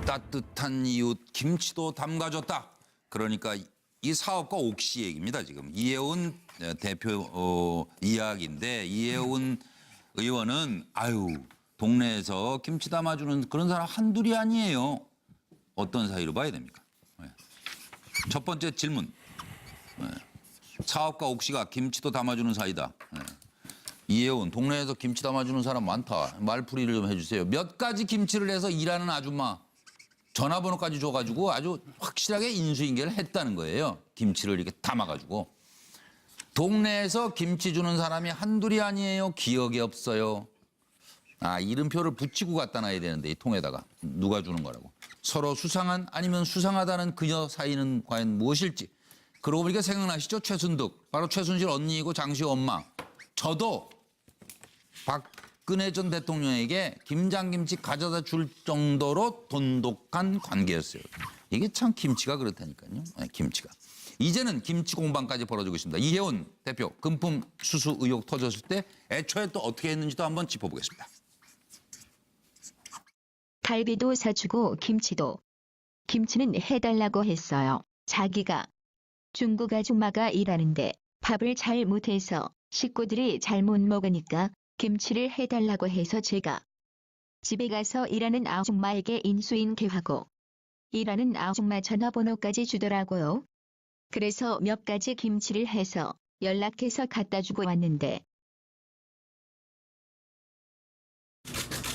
따뜻한 이웃 김치도 담가줬다. 그러니까 이 사업가 옥시 얘기입니다. 지금 이혜훈 대표 이야기인데 이혜훈 의원은 동네에서 김치 담아주는 그런 사람 한둘이 아니에요. 어떤 사이로 봐야 됩니까? 첫 번째 질문. 사업가 옥시가 김치도 담아주는 사이다. 이혜훈 동네에서 김치 담아주는 사람 많다. 말풀이를 좀 해주세요. 몇 가지 김치를 해서 일하는 아줌마 전화번호까지 줘가지고 아주 확실하게 인수인계를 했다는 거예요. 김치를 이렇게 담아가지고. 동네에서 김치 주는 사람이 한둘이 아니에요. 기억이 없어요. 이름표를 붙이고 갖다 놔야 되는데 이 통에다가 누가 주는 거라고. 서로 수상한 아니면 수상하다는 그녀 사이는 과연 무엇일지. 그러고 보니까 생각나시죠? 최순득. 바로 최순실 언니이고 장시호 엄마. 저도 박근혜 전 대통령에게 김장김치 가져다 줄 정도로 돈독한 관계였어요. 이게 참 김치가 그렇다니까요. 김치가. 이제는 김치 공방까지 벌어지고 있습니다. 이혜훈 대표 금품 수수 의혹 터졌을 때 애초에 또 어떻게 했는지도 한번 짚어보겠습니다. 갈비도 사주고 김치도. 김치는 해달라고 했어요. 자기가 중국 아줌마가 일하는데 밥을 잘 못해서 식구들이 잘 못 먹으니까 김치를 해달라고 해서 제가 집에 가서 일하는 아줌마에게 인수인계하고 일하는 아줌마 전화번호까지 주더라고요. 그래서 몇 가지 김치를 해서 연락해서 갖다 주고 왔는데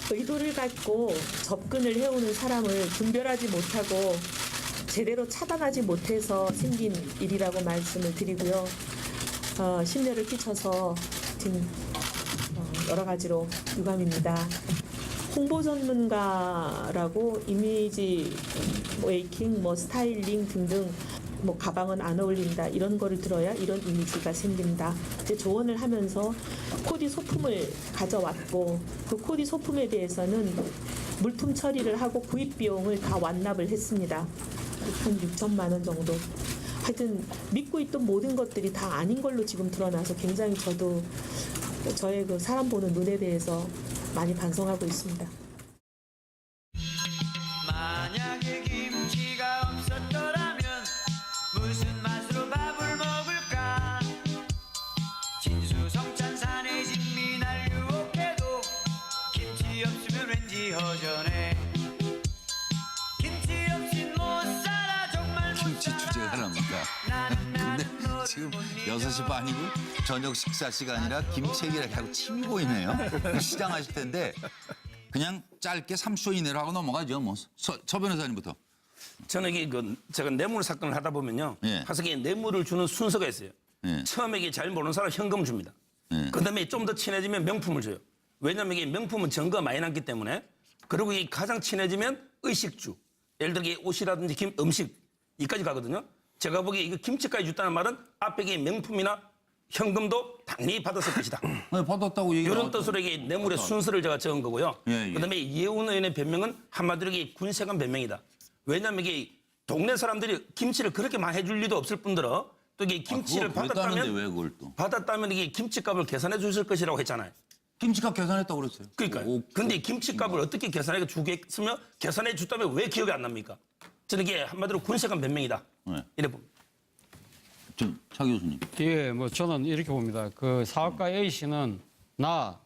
의도를 갖고 접근을 해오는 사람을 분별하지 못하고 제대로 차단하지 못해서 생긴 일이라고 말씀을 드리고요. 심려를 끼쳐서 지금 여러 가지로 유감입니다. 홍보 전문가라고 이미지 메이킹, 스타일링 등등 가방은 안 어울린다 이런 거를 들어야 이런 이미지가 생긴다. 이제 조언을 하면서 코디 소품을 가져왔고 그 코디 소품에 대해서는 물품 처리를 하고 구입 비용을 다 완납을 했습니다. 한 6천만 원 정도. 하여튼 믿고 있던 모든 것들이 다 아닌 걸로 지금 드러나서 굉장히 저도 저의 그 사람 보는 눈에 대해서 많이 반성하고 있습니다. 만약에 김치가 없었더라면 무슨 맛으로 밥을 먹을까? 진수성찬산의 진미날 유혹해도 김치 없으면 왠지 허전해. 김치 없인 못 살아 정말 못 김치 살아. 주제가 나옵니다. 근데 지금 6시 반이고 저녁 식사 시간이라 김치 얘기를 하고 침이 보이네요. 시장하실 텐데 그냥 짧게 3초 이내로 하고 넘어가죠. 서 변호사님부터. 저는 이게 제가 뇌물 사건을 하다 보면요. 예. 항상 뇌물을 주는 순서가 있어요. 예. 처음에 이게 잘 모르는 사람 현금 줍니다. 예. 그다음에 좀 더 친해지면 명품을 줘요. 왜냐하면 이게 명품은 증거가 많이 남기 때문에. 그리고 이 가장 친해지면 의식주. 예를 들어 이게 옷이라든지 음식 이까지 가거든요. 제가 보기에 이거 김치까지 줬다는 말은 앞에 이게 명품이나 현금도 당연히 받았을 것이다. 받았다고 얘기를 이런 뜻으로 이게 뇌물의 순서를 제가 적은 거고요. 예, 예. 그다음에 이혜훈 의원의 변명은 한마디로 이게 군세관 변명이다. 왜냐하면 이게 동네 사람들이 김치를 그렇게 많이 해줄 리도 없을 뿐더러 또 이게 김치를 그거 그랬다는데 왜 그걸 또. 받았다면 이게 김치값을 계산해 주실 것이라고 했잖아요. 김치값 계산했다고 그랬어요. 그러니까요. 근데 김치값을 어떻게 계산해 주겠으며 계산해 줬다면 왜 기억이 안 납니까? 저는 이게 한마디로 군세관 변명이다. 네. 이래 봅니다. 차 교수님. 예, 저는 이렇게 봅니다. 그 사업가 A 씨는 나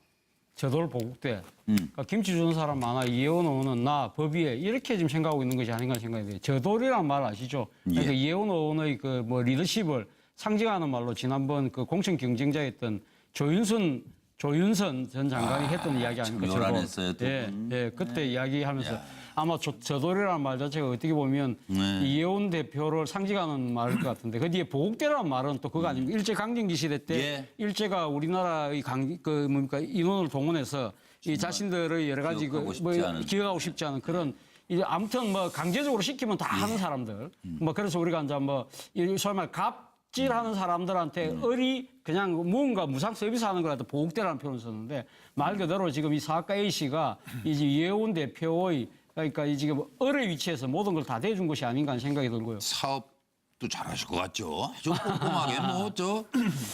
저돌 보국대. 그러니까 김치 주는 사람 많아. 이혜원 의원은 나 법위에 이렇게 지금 생각하고 있는 것이 아닌가 생각이 돼요. 저돌이란 말 아시죠? 그러니까 이혜원 의원의 리더십을 상징하는 말로 지난번 그 공천 경쟁자였던 조윤선 전 장관이 했던 이야기 아닙니까? 요란했어요, 또. 예, 그때 이야기하면서 아마 저돌이라는 말 자체가 어떻게 보면 이혜원 대표를 상징하는 말일 것 같은데 그 뒤에 보국대라는 말은 또 그거 아닙니까? 일제 강점기 시대 때 일제가 우리나라의 인원을 동원해서 이 자신들의 여러 가지 기억하고 싶지 않은 그런 아무튼 강제적으로 시키면 다 하는 사람들 그래서 우리가 이제 소위 말 갑질하는 사람들한테 그냥 무언가 무상 서비스하는 거라도 보국대라는 표현을 썼는데 말 그대로 지금 이 사업가 A 씨가 이제 이혜원 대표의 그러니까 지금 을의 위치에서 모든 걸 다 대준 것이 아닌가 하는 생각이 들고요. 또 잘하실 것 같죠? 아주 꼼꼼하게 뭐 저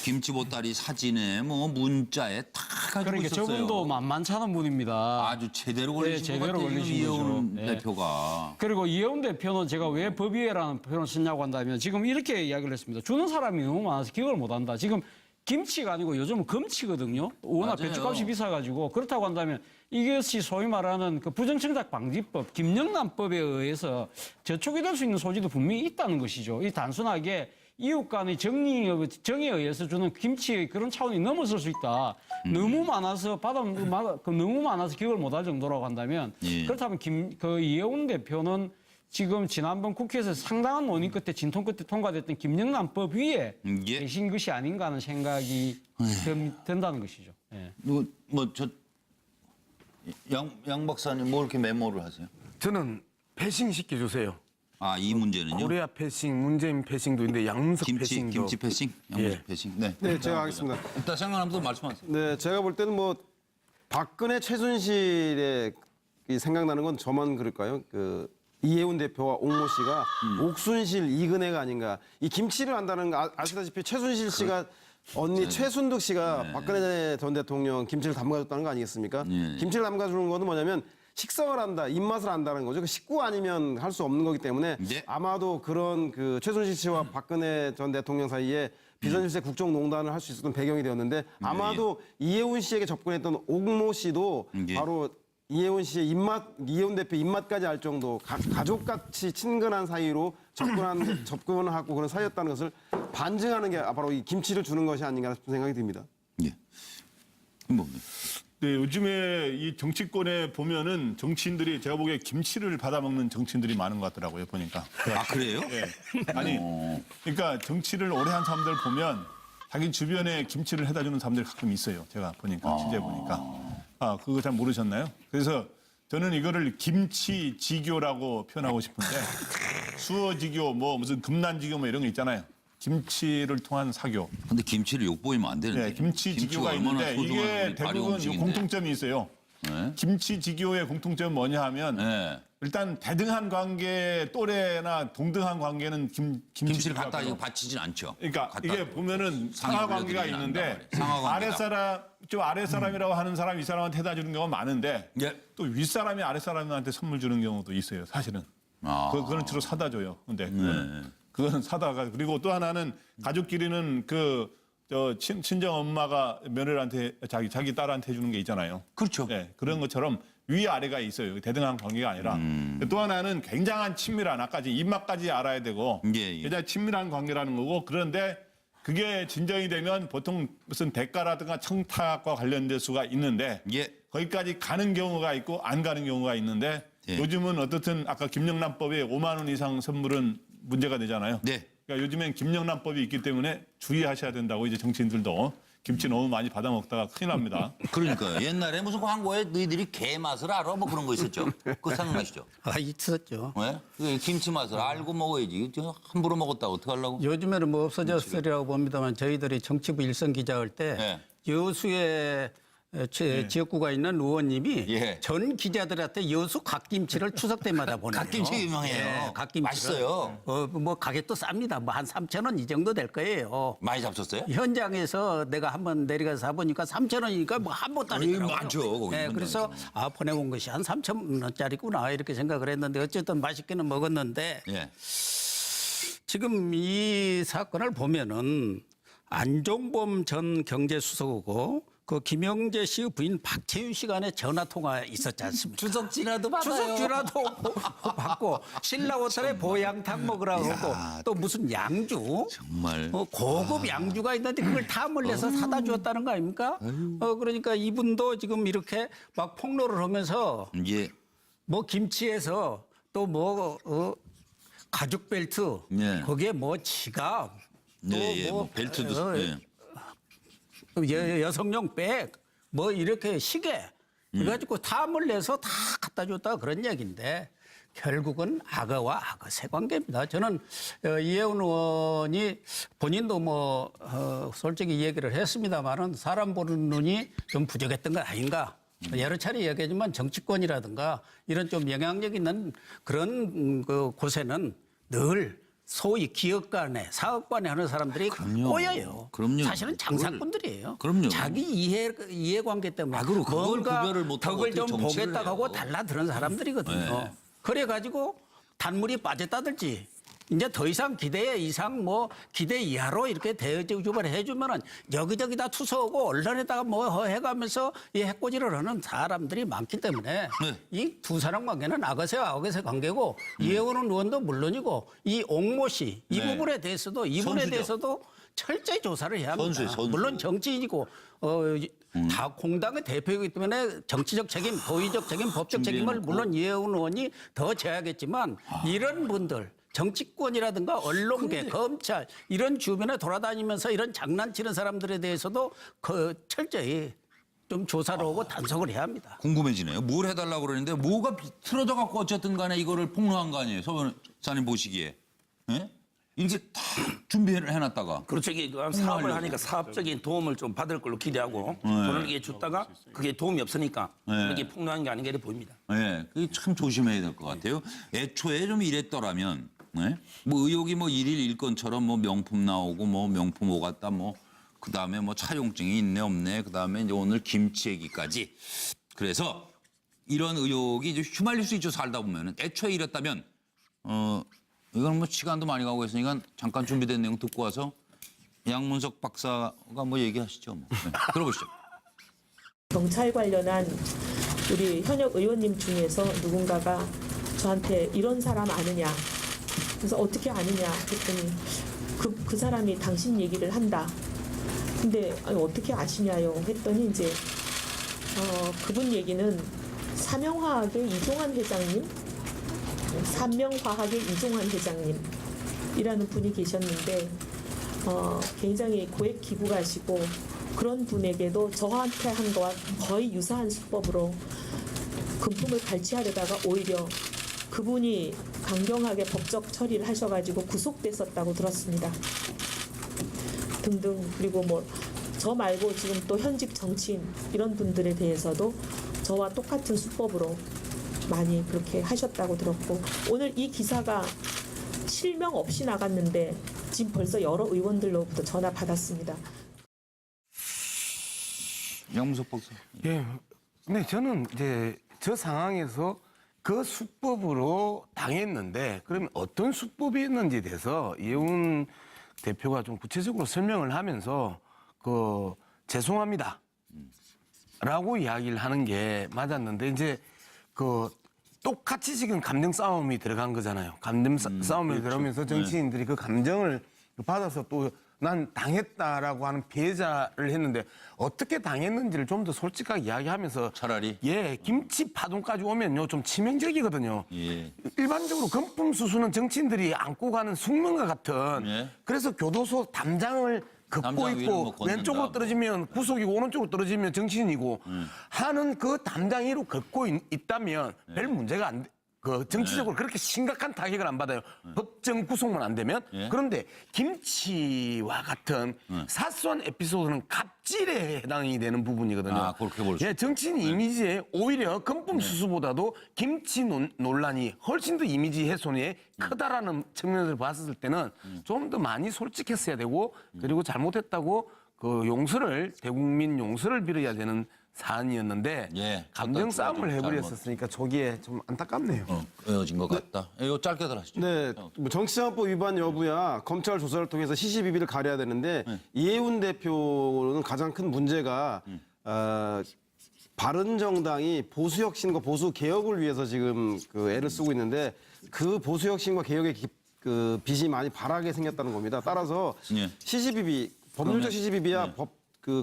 김치 보따리 사진에 뭐 문자에 다 가지고 그러니까 있었어요. 저분도 만만찮은 분입니다. 아주 제대로 걸리신 제대로 것 같아요. 걸리신 이혜원 거죠. 예. 대표가. 그리고 이혜원 대표는 제가 왜 법위회라는 표현을 쓰냐고 한다면 지금 이렇게 이야기를 했습니다. 주는 사람이 너무 많아서 기억을 못한다. 지금 김치가 아니고 요즘은 금치거든요. 워낙 맞아요. 배추값이 비싸가지고 그렇다고 한다면 이것이 소위 말하는 그 부정청탁 방지법, 김영란법에 의해서 저촉이 될 수 있는 소지도 분명히 있다는 것이죠. 이 단순하게 이웃 간의 정의에 의해서 주는 김치의 그런 차원이 넘어설 수 있다. 너무 많아서 너무 많아서 기억을 못할 정도라고 한다면 예. 그렇다면 이혜원 대표는 지금 지난번 국회에서 상당한 논의 끝에 진통 끝에 통과됐던 김영란법 위에 예. 계신 것이 아닌가 하는 생각이 든다는 것이죠. 예. 뭐저 양 박사님 뭐 이렇게 메모를 하세요? 저는 패싱 시켜주세요. 아, 이 문제는요? 코리아 패싱, 문재인 패싱도 있는데 양석 패싱도. 김치 패싱, 양식 예. 패싱. 네. 네, 제가 하겠습니다. 일단 생각나면 말씀하세요. 네, 제가 볼 때는 뭐 박근혜 최순실의 이 생각나는 건 저만 그럴까요? 그 이혜훈 대표와 옥모 씨가 옥순실 이근혜가 아닌가. 이 김치를 한다는 거 아시다시피 최순실 씨가 언니 최순득 씨가 박근혜 전 대통령 김치를 담가줬다는 거 아니겠습니까? 김치를 담가주는 거는 뭐냐면 식성을 한다, 입맛을 안다는 거죠. 그 식구 아니면 할 수 없는 거기 때문에 네. 아마도 그런 그 최순실 씨와 박근혜 전 대통령 사이에 비선실세 국정농단을 할 수 있었던 배경이 되었는데 아마도 이혜훈 씨에게 접근했던 옥모 씨도 예. 바로 이혜훈 씨의 이혜훈 대표 입맛까지 알 정도 가족같이 친근한 사이로 접근하고 그런 사이였다는 것을 반증하는 게 바로 이 김치를 주는 것이 아닌가 싶은 생각이 듭니다. 예. 김범님. 네, 요즘에 이 정치권에 보면은 정치인들이 제가 보기에 김치를 받아먹는 정치인들이 많은 것 같더라고요, 보니까. 아, 그래요? 예. 아니, 그러니까 정치를 오래 한 사람들 보면 자기 주변에 김치를 해다 주는 사람들이 가끔 있어요. 제가 보니까, 취재 보니까. 아, 그거 잘 모르셨나요? 그래서 저는 이거를 김치지교라고 표현하고 싶은데 수어지교, 뭐 무슨 금난지교 뭐 이런 거 있잖아요. 김치를 통한 사교. 근데 김치를 욕보이면 안 되는데. 네, 김치지교가 있는데 이게 대부분 이 공통점이 있어요. 네. 김치지교의 공통점은 뭐냐 하면 네. 일단 대등한 관계, 또래나 동등한 관계는 김치를 갖다 이거 바치진 않죠. 그러니까 갖다 이게 보면은 상하 관계가 올려드리진 있는데 않는단 말이에요. 상하 관계다. 아랫사람, 좀 아랫사람이라고 하는 사람이 이 사람한테 해다 주는 경우가 많은데 예. 또 윗사람이 아랫사람한테 선물 주는 경우도 있어요, 사실은. 아. 그거는 주로 사다 줘요. 근데 그거는 사다가 그리고 또 하나는 가족끼리는 친정 엄마가 며느리한테 자기 딸한테 해주는 게 있잖아요. 그렇죠. 네, 그런 것처럼 위아래가 있어요. 대등한 관계가 아니라. 또 하나는 굉장한 친밀한 아까 입맛까지 알아야 되고 예. 굉장히 친밀한 관계라는 거고 그런데 그게 진정이 되면 보통 무슨 대가라든가 청탁과 관련될 수가 있는데 예. 거기까지 가는 경우가 있고 안 가는 경우가 있는데 예. 요즘은 어떻든 아까 김영란법에 5만 원 이상 선물은 문제가 되잖아요. 네. 그러니까 요즘엔 김영란법이 있기 때문에 주의하셔야 된다고 이제 정치인들도 김치 너무 많이 받아 먹다가 큰일 납니다. 그러니까요. 옛날에 무슨 광고에 너희들이 게 맛을 알아? 뭐 그런 거 있었죠. 그거 생각나시죠? 아, 있었죠. 왜? 그 김치 맛을 알고 먹어야지. 함부로 먹었다 어떻게 하려고? 요즘에는 뭐 없어졌으리라고 봅니다만 저희들이 정치부 일선 기자할 때 네. 여수에 지역구가 있는 의원님이 예. 전 기자들한테 여수 갓김치를 추석 때마다 보내요. 갓김치 유명해요. 예, 갓김치를. 맛있어요. 뭐 가격도 쌉니다. 뭐 한 3,000원 이 정도 될 거예요. 많이 잡섰어요? 현장에서 내가 한번 내려가서 사보니까 3,000원이니까 뭐 한 보따리더라고요. 많죠, 거기 네, 그래서 보내온 것이 한 3,000원짜리구나 이렇게 생각을 했는데 어쨌든 맛있게는 먹었는데 예. 지금 이 사건을 보면은 안종범 전 경제수석하고 그 김영재 씨의 부인 박채윤 씨 간에 전화 통화 있었지 않습니까? 추석 지나도 받아요. 추석 지나도 받고 신라 호텔에 보양탕 먹으라고 그러고 또 무슨 양주 정말. 고급 양주가 있는데 그걸 다 몰래서 사다 주었다는 거 아닙니까? 그러니까 이분도 지금 이렇게 막 폭로를 하면서 예. 뭐 김치에서 또 뭐 가죽 벨트 예. 거기에 뭐 지갑 예, 뭐 벨트도. 예. 여성용 백, 뭐 이렇게 시계, 그래가지고 탐을 내서 다 갖다 줬다 그런 얘기인데 결국은 악어와 악어 새 관계입니다. 저는 이혜훈 의원이 본인도 뭐 솔직히 얘기를 했습니다만은 사람 보는 눈이 좀 부족했던 건 아닌가. 여러 차례 얘기하지만 정치권이라든가 이런 좀 영향력 있는 그런 그 곳에는 늘 소위 기업간에 사업관에 하는 사람들이 꼬여요. 그럼요. 사실은 장사꾼들이에요. 그럼요. 자기 이해관계 때문에 그리고 그걸 뭔가 구별을 못하고 덕을 좀 어떻게 정치를 보겠다고 하고 해요. 달라드는 사람들이거든요. 네. 그래가지고 단물이 빠졌다든지 이제 더 이상 기대 이상 뭐 기대 이하로 이렇게 대우주발 해주면은 여기저기 다 투서하고 언론에다가 뭐 해가면서 이 해코지를 하는 사람들이 많기 때문에 네. 이 두 사람 관계는 악어새와 악어새 관계고 이해원 의원도 물론이고 이 옥모 씨 이 네. 부분에 대해서도 이분에 선수죠. 대해서도 철저히 조사를 해야 합니다. 선수예요, 선수. 물론 정치인이고 다 공당의 대표이기 때문에 정치적 책임, 도의적 책임, 법적 책임을 준비해놓고. 물론 이해원 의원이 더 져야겠지만 이런 분들 정치권이라든가 언론계, 검찰 이런 주변에 돌아다니면서 이런 장난치는 사람들에 대해서도 철저히 좀 조사를 하고 단속을 해야 합니다. 궁금해지네요. 뭘 해달라고 그러는데 뭐가 틀어져 갖고 어쨌든 간에 이거를 폭로한 거 아니에요. 서 변호사님 보시기에. 예? 이렇게 다 준비를 해놨다가. 그렇죠. 이게 사업을 하니까 사업적인 도움을 좀 받을 걸로 기대하고 돈을 이게 줬다가 그게 도움이 없으니까 이렇게 폭로한 게 아닌가 이렇게 보입니다. 네, 그게 참 조심해야 될 것 같아요. 애초에 좀 이랬더라면, 네? 뭐 의혹이 뭐 일일 일건처럼 뭐 명품 나오고 뭐 명품 오갔다 뭐 그다음에 뭐 차용증이 있네 없네 그다음에 이제 오늘 김치 얘기까지. 그래서 이런 의혹이 이제 휘말릴 수 있죠. 살다 보면은 애초에 이랬다면 이건 뭐 시간도 많이 가고 했으니까 잠깐 준비된 내용 듣고 와서 양문석 박사가 뭐 얘기하시죠. 뭐. 네, 들어보시죠. 경찰 관련한 우리 현역 의원님 중에서 누군가가 저한테 이런 사람 아느냐. 그래서 어떻게 아느냐 했더니 그 사람이 당신 얘기를 한다. 근데 아니, 어떻게 아시냐요? 했더니 이제 그분 얘기는 삼명화학의 이종환 회장님, 삼명화학의 이종환 회장님이라는 분이 계셨는데 굉장히 고액 기부가시고 그런 분에게도 저한테 한 거와 거의 유사한 수법으로 금품을 발치하려다가 오히려 그분이 강경하게 법적 처리를 하셔가지고 구속됐었다고 들었습니다. 등등. 그리고 뭐 저 말고 지금 또 현직 정치인 이런 분들에 대해서도 저와 똑같은 수법으로 많이 그렇게 하셨다고 들었고 오늘 이 기사가 실명 없이 나갔는데 지금 벌써 여러 의원들로부터 전화 받았습니다. 양문석 박사. 예. 근데 저는 이제 저 상황에서 그 수법으로 당했는데 그러면 어떤 수법이었는지에 대해서 이해운 대표가 좀 구체적으로 설명을 하면서 죄송합니다. 라고 이야기를 하는 게 맞았는데 이제 똑같이 지금 감정 싸움이 들어간 거잖아요. 감정 싸움이 들어가면서 정치인들이 그 감정을 받아서 또 난 당했다라고 하는 피해자를 했는데 어떻게 당했는지를 좀 더 솔직하게 이야기하면서 차라리? 예, 김치 파동까지 오면요 좀 치명적이거든요. 예. 일반적으로 금품 수수는 정치인들이 안고 가는 숙명과 같은 예. 그래서 교도소 담장을 걷고 담장 위를 있고 뭐 걷는다, 왼쪽으로 뭐. 떨어지면 구속이고 오른쪽으로 떨어지면 정치인이고 하는 그 담장 위로 걷고 있다면 별 문제가 안 돼. 정치적으로 그렇게 심각한 타격을 안 받아요. 법정 구속만 안 되면. 예. 그런데 김치와 같은 사소한 에피소드는 갑질에 해당이 되는 부분이거든요. 아, 그렇게 볼 수 예, 정치인 이미지에 오히려 금품 수수보다도 김치 논란이 훨씬 더 이미지 훼손이 크다라는 측면을 봤을 때는 좀 더 많이 솔직했어야 되고 그리고 잘못했다고 대국민 용서를 빌어야 되는 사안이었는데 예, 감정 싸움을 잘못. 해버렸었으니까 저기에 좀 안타깝네요. 헤어진 것 같다. 이거 짧게들 하시죠. 네, 뭐 정치자금법 위반 여부야 검찰 조사를 통해서 시시비비를 가려야 되는데 이해운 대표는 가장 큰 문제가 바른정당이 보수혁신과 보수개혁을 위해서 지금 애를 쓰고 있는데 그 보수혁신과 개혁의 빚이 많이 바라게 생겼다는 겁니다. 따라서 예. 시시비비, 법률적 시시비비야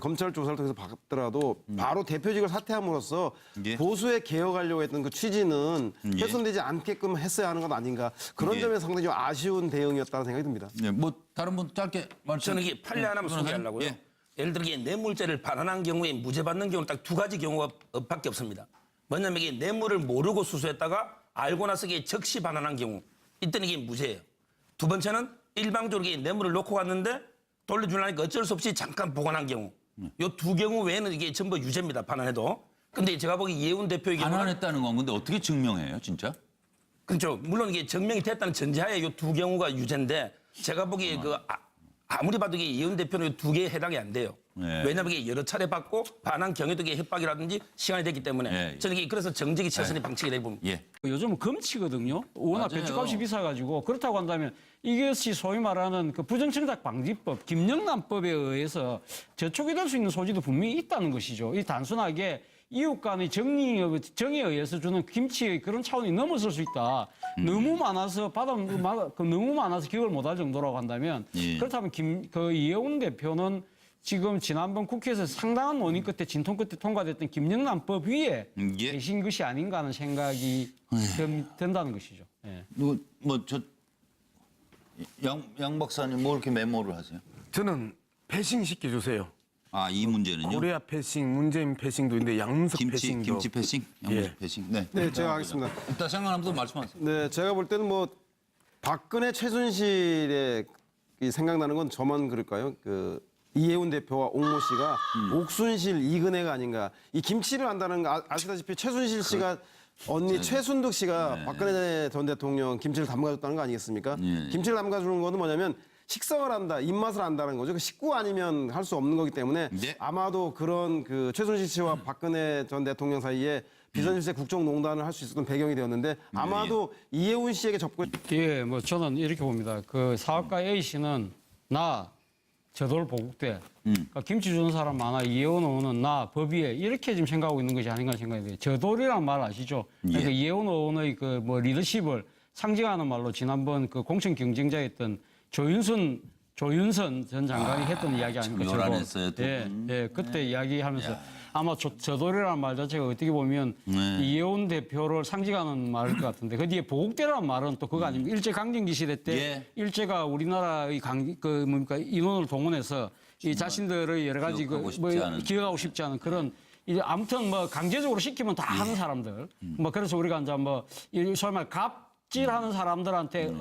검찰 조사를 통해서 받더라도 바로 대표직을 사퇴함으로써 예. 보수에 개혁하려고 했던 그 취지는 예. 훼손되지 않게끔 했어야 하는 것 아닌가 그런 예. 점에서 상당히 좀 아쉬운 대응이었다는 생각이 듭니다. 네, 뭐 다른 분 짧게 말씀. 저는 이게 판례 하나만 소개하려고요. 예. 예를 들어 이게 뇌물죄를 반환한 경우에 무죄 받는 경우는 딱 두 가지 경우밖에 없습니다. 뭐냐면 이게 뇌물을 모르고 수수했다가 알고 나서 이게 적시 반환한 경우 이때는 이게 무죄예요. 두 번째는 일방적으로 이게 뇌물을 놓고 갔는데 돌려주려니까 어쩔 수 없이 잠깐 보관한 경우. 요 두 경우 외에는 이게 전부 유죄입니다. 반환해도. 근데 제가 보기 이해운 대표의 경우는 반환했다는 건 근데 어떻게 증명해요, 진짜? 그렇죠. 물론 이게 증명이 됐다는 전제하에 이 두 경우가 유죄인데 제가 보기에 아무리 봐도 이게 이혜원 대표는 이 두 개에 해당이 안 돼요. 네. 왜냐하면 이게 여러 차례 받고 반환 경위도 협박이라든지 시간이 됐기 때문에 네. 저는 이게 그래서 정직이 최선의 방식이 되고 봅니다. 예. 요즘은 금치거든요. 워낙 맞아요. 배추값이 비싸가지고 그렇다고 한다면 이것이 소위 말하는 그 부정청탁 방지법, 김영란법에 의해서 저촉이 될 수 있는 소지도 분명히 있다는 것이죠. 이 단순하게 이웃 간의 정에 의해서 주는 김치의 그런 차원이 넘어설 수 있다. 너무 많아서 너무 많아서 기억을 못할 정도라고 한다면 예. 그렇다면 이혜원 대표는 지금 지난번 국회에서 상당한 논의 끝에 진통 끝에 통과됐던 김영란법 위에 예. 계신 것이 아닌가 하는 생각이 든다는 것이죠. 예. 양 박사님 뭐 이렇게 메모를 하세요? 저는 패싱 시켜주세요. 아, 이 문제는요? 코리아 패싱, 문재인 패싱도 있는데 양문석 패싱도. 김치 패싱? 양문석 예. 패싱? 네. 네, 제가 하겠습니다. 일단 생각나면 또 말씀하세요. 네, 제가 볼 때는 뭐 박근혜 최순실의 이 생각나는 건 저만 그럴까요? 그 이혜훈 대표와 옥모 씨가 옥순실 이근혜가 아닌가. 이 김치를 한다는 거 아시다시피 최순실 씨가 언니 최순득 씨가 박근혜 전 대통령 김치를 담가줬다는 거 아니겠습니까? 예. 김치를 담가주는 거는 뭐냐면 식성을 한다, 입맛을 안다는 거죠. 그 식구 아니면 할 수 없는 거기 때문에 네. 아마도 그런 그 최순실 씨와 박근혜 전 대통령 사이에 비선실세 국정농단을 할 수 있었던 배경이 되었는데 아마도 이혜훈 씨에게 접근. 예, 뭐 저는 이렇게 봅니다. 그 사업가 A 씨는 나 저돌 보국대, 그러니까 김치 주는 사람 많아. 이혜원 의원은 나 법위에 이렇게 지금 생각하고 있는 것이 아닌가 생각이 돼요. 저돌이란 말 아시죠? 그러니까 예. 이혜원 의원의 그 뭐 리더십을 상징하는 말로 지난번 그 공천 경쟁자였던 조윤선 전 장관이 했던 이야기 아닙니까? 저거. 요란했어요, 두 예, 분. 예, 그때 이야기하면서 아마 저돌이라는 말 자체가 어떻게 보면 이혜원 대표를 상징하는 말일 것 같은데 그 뒤에 보국대라는 말은 또 그거 아닙니까? 일제 강점기 시대 때 예. 일제가 우리나라의 인원을 동원해서 이 자신들의 여러 가지 기억하고 싶지 않은 그런 이제 아무튼 뭐 강제적으로 시키면 다 하는 사람들 뭐 그래서 우리가 이제 뭐 소위 말 갑질하는 사람들한테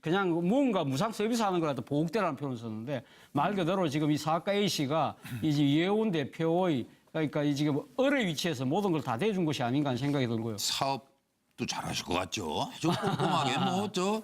그냥 무언가 무상 서비스하는 거라도 보국대라는 표현을 썼는데 말 그대로 지금 이 사학가 A 씨가 이제 이혜원 대표의 그러니까 이 지금 을의 위치에서 모든 걸 다 대준 것이 아닌가 하는 생각이 들고요. 사업도 잘하실 것 같죠? 아주 꼼꼼하게 뭐 저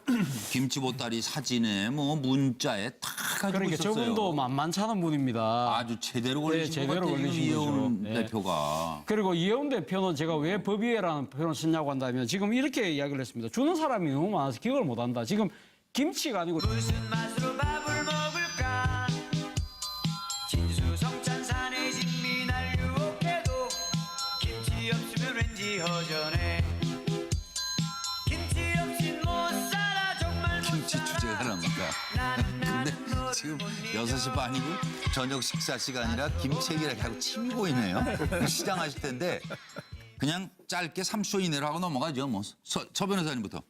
김치 보따리 사진에 뭐 문자에 다 가지고 그러니까 있었어요. 저분도 만만찮은 분입니다. 아주 제대로 걸리신 것 제대로 같아요. 걸리신 이혜원 거죠. 네. 대표가. 그리고 이혜원 대표는 제가 왜 법위에라는 표현을 쓰냐고 한다면 지금 이렇게 이야기를 했습니다. 주는 사람이 너무 많아서 기억을 못한다. 지금 김치가 아니고 무슨 맛으로 밥을 먹을까 진수성찬 산의 진미날 유혹해도 김치 없으면 왠지 허전해 김치 없인 못 살아 정말 못 김치 살아 주제가 납니까? 근데 지금 6시 반이고 저녁 식사 시간이라 김치 얘기를 하고 침이 보이네요. 시장하실 텐데 그냥 짧게 3초 이내로 하고 넘어가죠. 뭐. 서 변호사님부터.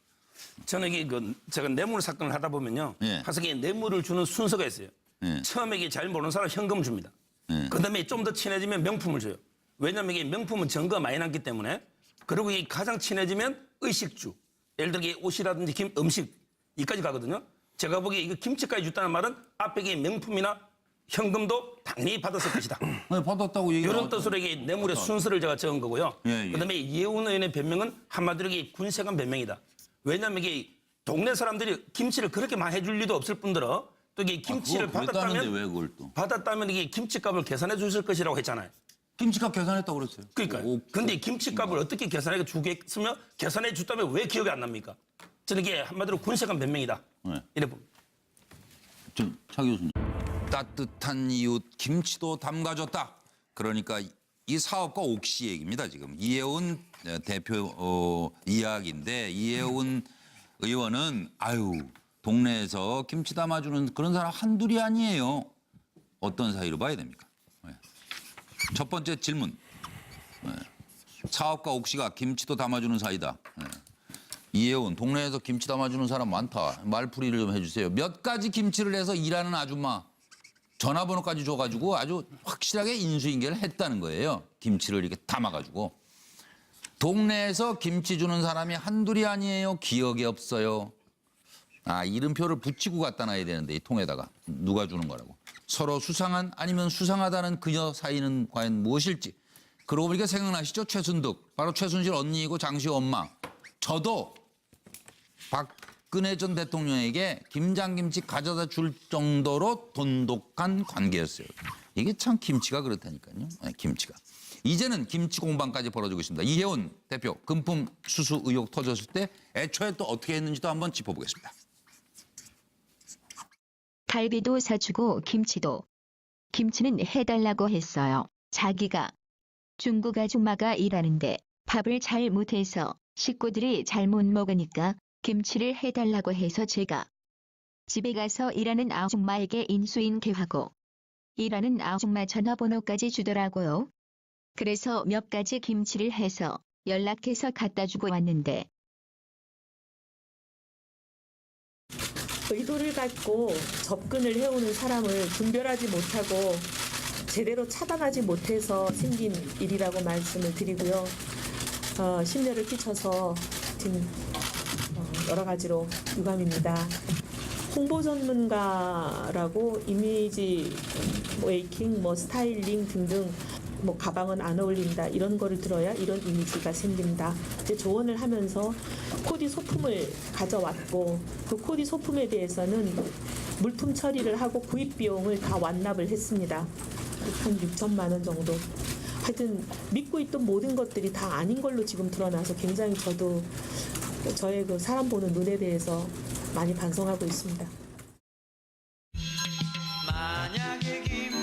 저는 이게 제가 뇌물 사건을 하다 보면요. 예. 항상 이게 뇌물을 주는 순서가 있어요. 예. 처음에 이게 잘 모르는 사람 현금을 줍니다. 예. 그다음에 좀 더 친해지면 명품을 줘요. 왜냐하면 이게 명품은 증거가 많이 남기 때문에. 그리고 이 가장 친해지면 의식주. 예를 들어 이게 옷이라든지 음식 이까지 가거든요. 제가 보기에 이거 김치까지 줬다는 말은 앞에 이게 명품이나 현금도 당연히 받았을 것이다. 네, 받았다고 얘기를 이런 뜻으로 이게 뇌물의 순서를 제가 적은 거고요. 예, 예. 그다음에 이혜훈 의원의 변명은 한마디로 이게 군세관 변명이다. 왜냐하면 이게 동네 사람들이 김치를 그렇게 많이 해줄 리도 없을 뿐더러 또 이게 김치를 그거 그랬다는데 받았다면 왜 그걸 또? 받았다면 이게 김치값을 계산해 주실 것이라고 했잖아요. 김치값 계산했다고 그랬어요. 그러니까요. 근데 김치값을 어떻게 계산해 주겠으며 계산해 줬다면 왜 기억이 안 납니까? 저는 이게 한마디로 군세관 변명이다. 네. 이래 봅니다. 차 교수님. 따뜻한 이웃 김치도 담가줬다. 그러니까 이 사업가 옥시 얘기입니다. 지금 이혜훈 대표 이야기인데 이혜훈 의원은 동네에서 김치 담아주는 그런 사람 한둘이 아니에요. 어떤 사이로 봐야 됩니까? 네. 첫 번째 질문. 네. 사업가 옥시가 김치도 담아주는 사이다. 네. 이혜훈 동네에서 김치 담아주는 사람 많다. 말풀이를 좀 해주세요. 몇 가지 김치를 해서 일하는 아줌마 전화번호까지 줘가지고 아주 확실하게 인수인계를 했다는 거예요. 김치를 이렇게 담아가지고. 동네에서 김치 주는 사람이 한둘이 아니에요. 기억이 없어요. 이름표를 붙이고 갖다 놔야 되는데 이 통에다가 누가 주는 거라고. 서로 수상한 아니면 수상하다는 그녀 사이는 과연 무엇일지. 그러고 보니까 생각나시죠? 최순득. 바로 최순실 언니이고 장시호 엄마. 저도 박근혜 전 대통령에게 김장김치 가져다 줄 정도로 돈독한 관계였어요. 이게 참 김치가 그렇다니까요. 네, 김치가. 이제는 김치 공방까지 벌어지고 있습니다. 이혜원 대표 금품 수수 의혹 터졌을 때 애초에 또 어떻게 했는지도 한번 짚어보겠습니다. 갈비도 사주고 김치도. 김치는 해달라고 했어요. 자기가 중국 아줌마가 일하는데 밥을 잘 못해서 식구들이 잘 못 먹으니까 김치를 해달라고 해서 제가 집에 가서 일하는 아줌마에게 인수인계하고 일하는 아줌마 전화번호까지 주더라고요. 그래서 몇 가지 김치를 해서 연락해서 갖다 주고 왔는데 의도를 갖고 접근을 해오는 사람을 분별하지 못하고 제대로 차단하지 못해서 생긴 일이라고 말씀을 드리고요. 심려를 끼쳐서 하여튼 여러 가지로 유감입니다. 홍보 전문가라고 이미지 메이킹, 스타일링 등등 가방은 안 어울린다 이런 거를 들어야 이런 이미지가 생긴다. 이제 조언을 하면서 코디 소품을 가져왔고 그 코디 소품에 대해서는 물품 처리를 하고 구입 비용을 다 완납을 했습니다. 한 6천만 원 정도. 하여튼 믿고 있던 모든 것들이 다 아닌 걸로 지금 드러나서 굉장히 저도 저의 그 사람 보는 눈에 대해서 많이 반성하고 있습니다. 만약에 김